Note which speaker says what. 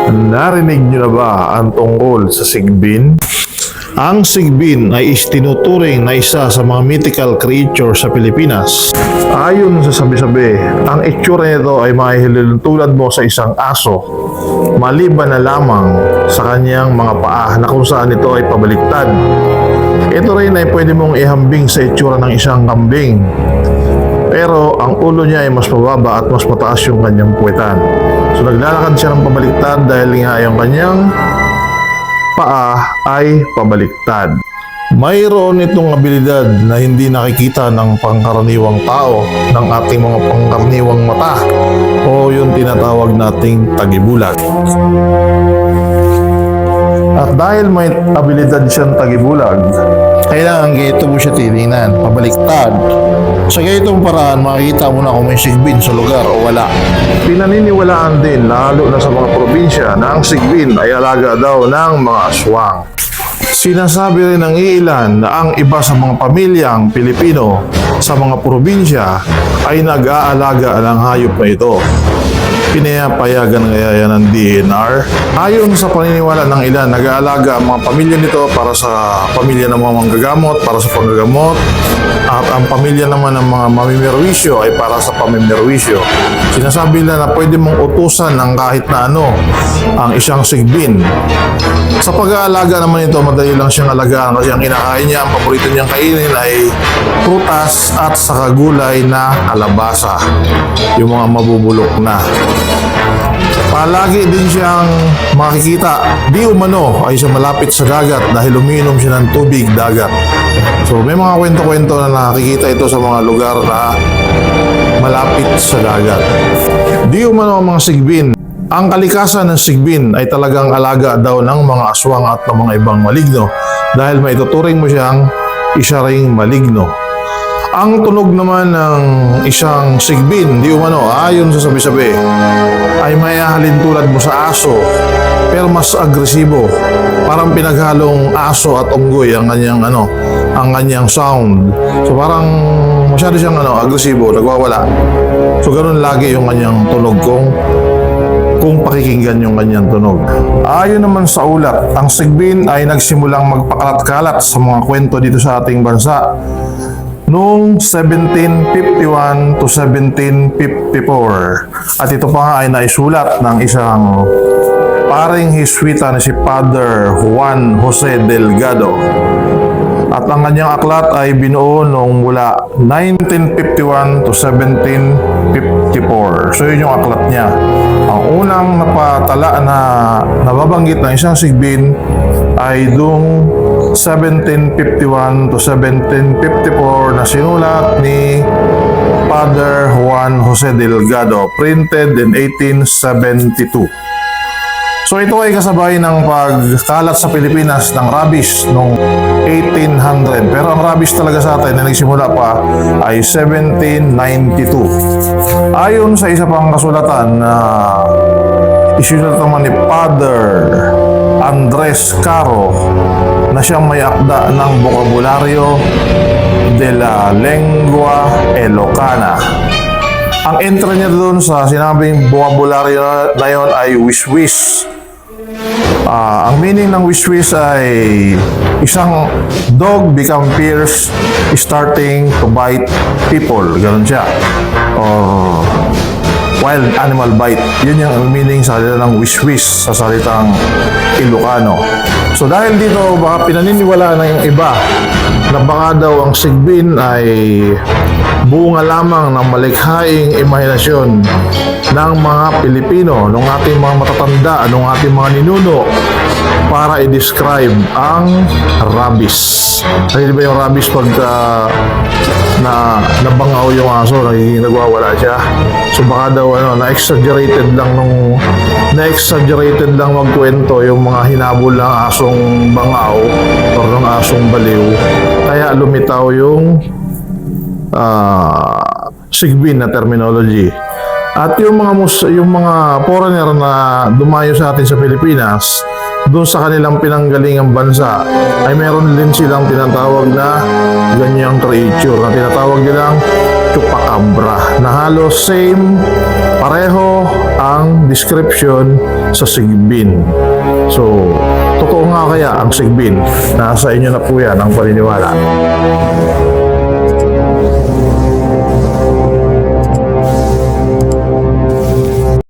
Speaker 1: Narinig niyo na ba ang tungkol sa sigbin? Ang sigbin ay tinuturing na isa sa mga mythical creature sa Pilipinas. Ayon sa sabi-sabi, ang itsura nito ay mahihilulad mo sa isang aso, maliban na lamang sa kanyang mga paa na kung saan ito ay pabaliktad. Ito rin ay pwede mong ihambing sa itsura ng isang kambing. Pero ang ulo niya ay mas mababa at mas mataas yung kanyang puwetan. So naglalakad siya ng pabaliktad dahil nga yung kanyang paa ay pabaliktad. Mayroon itong abilidad na hindi nakikita ng pangkaraniwang tao, ng ating mga pangkaraniwang mata, o yung tinatawag nating tagibulag. At dahil may abilidad siyang tagibulag, kailangan ganito mo siya titingnan, pabaliktad. Sa ganitong paraan, makikita mo na kung may sigbin sa lugar o wala. Pinaniniwalaan din, lalo na sa mga probinsya, na ang sigbin ay alaga daw ng mga aswang. Sinasabi rin ng ilan na ang iba sa mga pamilyang Pilipino sa mga probinsya ay nag-aalaga ng hayop na ito. Pinapayagan kaya yan ng DNR. Ayon sa paniniwala ng ilan, nag-aalaga ang mga pamilya nito para sa pamilya ng mga manggagamot, para sa panggagamot, at ang pamilya naman ng mga mamimerwisyo ay para sa pamimerwisyo. Sinasabi nila na pwede mong utusan ng kahit na ano ang isang sigbin. Sa pag-aalaga naman ito, madali lang siyang alagaan kasi ang kinakain niya, ang paborito niyang kainin ay prutas at saka gulay na kalabasa, yung mga mabubulok na. Palagi din siyang makikita di umano ay sa malapit sa dagat dahil umiinom siya ng tubig dagat. So may mga kwento-kwento na nakikita ito sa mga lugar na malapit sa dagat. Di umano ang mga sigbin. Ang kalikasan ng sigbin ay talagang alaga daw ng mga aswang at ng mga ibang maligno dahil maituturing mo siyang isa ring maligno. Ang tunog naman ng isang sigbin, di umano, ayon sa sabi-sabi, ay mayahalin tulad mo sa aso, pero mas agresibo. Parang pinaghalong aso at unggoy ang kanyang sound. So parang masyado siyang agresibo, nagwawala. So ganun lagi yung kanyang tunog kung pakikinggan yung kanyang tunog. Ayon naman sa ulat, ang sigbin ay nagsimulang magpakalat-kalat sa mga kwento dito sa ating bansa noong 1751 to 1754. At ito pa nga ay naisulat ng isang paring Heswita na si Father Juan Jose Delgado. At ang kanyang aklat ay binuo noong mula 1951 to 1754. So yun yung aklat niya. Ang unang napatala na nababanggit ng isang sigbin ay doong 1751 to 1754 na sinulat ni Father Juan Jose Delgado, printed in 1872. So ito ay kasabay ng pagkalat sa Pilipinas ng rabies noong 1800. Pero ang rabies talaga sa atin na nagsimula pa ay 1792. Ayon sa isa pang kasulatan na isinulat naman ni Father Andres Caro na siyang may akda ng Vocabulario de la Lengua Ilocana. Ang entry niya doon sa sinabing vocabulary na yun ay wish-wish. Ang meaning ng wish-wish ay isang dog become fierce starting to bite people. Ganun siya. Or wild animal bite. Yun yung meaning sa kanila ng wish-wish sa salitang Ilocano. So dahil dito baka pinaniniwala na yung iba na baka daw ang sigbin ay bunga lamang ng malikhaing imahinasyon ng mga Pilipino, ng ating mga matatanda, ng ating mga ninuno para i-describe ang rabies. Kasi ba yung rabies pagka nabangaw yung aso, nagwawala siya. So baka daw na-exaggerated lang magkwento yung mga hinabol ng asong bangaw o ng asong baliw. Kaya lumitaw yung sigbin na terminology. At yung mga foreigner na dumayo sa atin sa Pilipinas doon sa kanilang pinanggalingang bansa ay meron din silang tinatawag na ganyang creature na tinatawag nilang chupacabra na halos same, pareho ang description sa sigbin. So, totoo nga kaya ang sigbin? Nasa inyo na po yan ang paniniwala.